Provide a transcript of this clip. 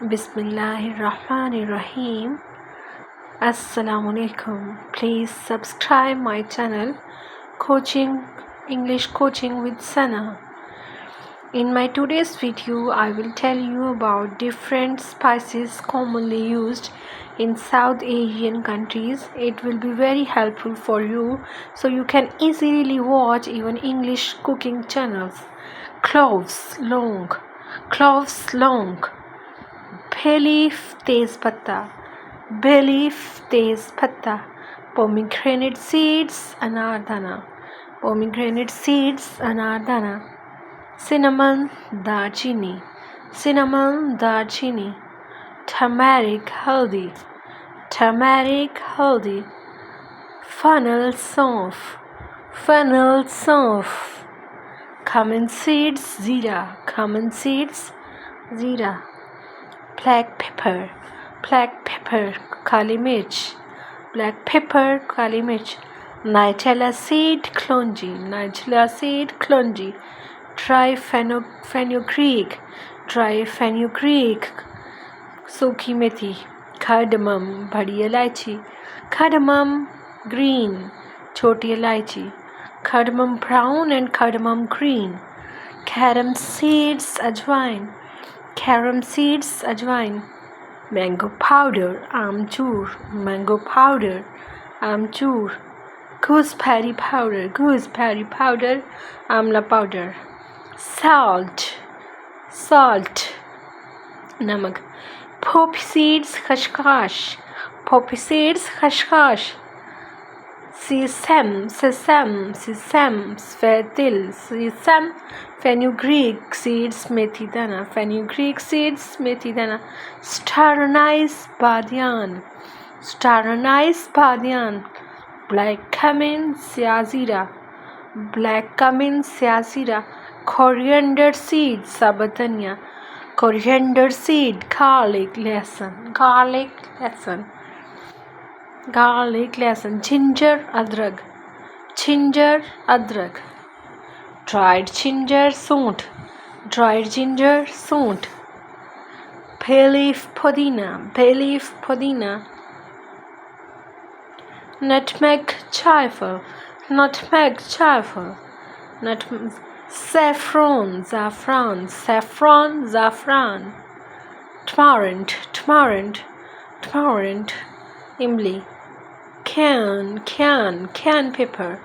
Bismillahirrahmanirrahim. Assalamu alaikum. Please subscribe my channel English Coaching with Sana. In my today's video, I will tell you about different spices commonly used in South Asian countries. It will be very helpful for you so you can easily watch even English cooking channels. Cloves long, bay leaf tez patta, pomegranate seeds anardana, cinnamon darchini, turmeric haldi, fennel saunf, cumin seeds zira, black pepper, kali mirch, nigella seed clonji, dry fenugreek, सूखी मेथी, cardamom बड़ी इलायची, cardamom green छोटी इलायची, cardamom brown and cardamom green, carom seeds अजवाइन, mango powder आमचूर, gooseberry powder Amla powder, salt नमक, poppy seeds खसखस, sesame fenugreek seeds मेथी दाना, star anise badian, black cumin siazira, coriander seed sabatanya, garlic लहसुन, ginger अदरक, dried ginger सूंठ, bay leaf पुदीना, nutmeg जायफल, saffron tamarind इमली, cayenne pepper,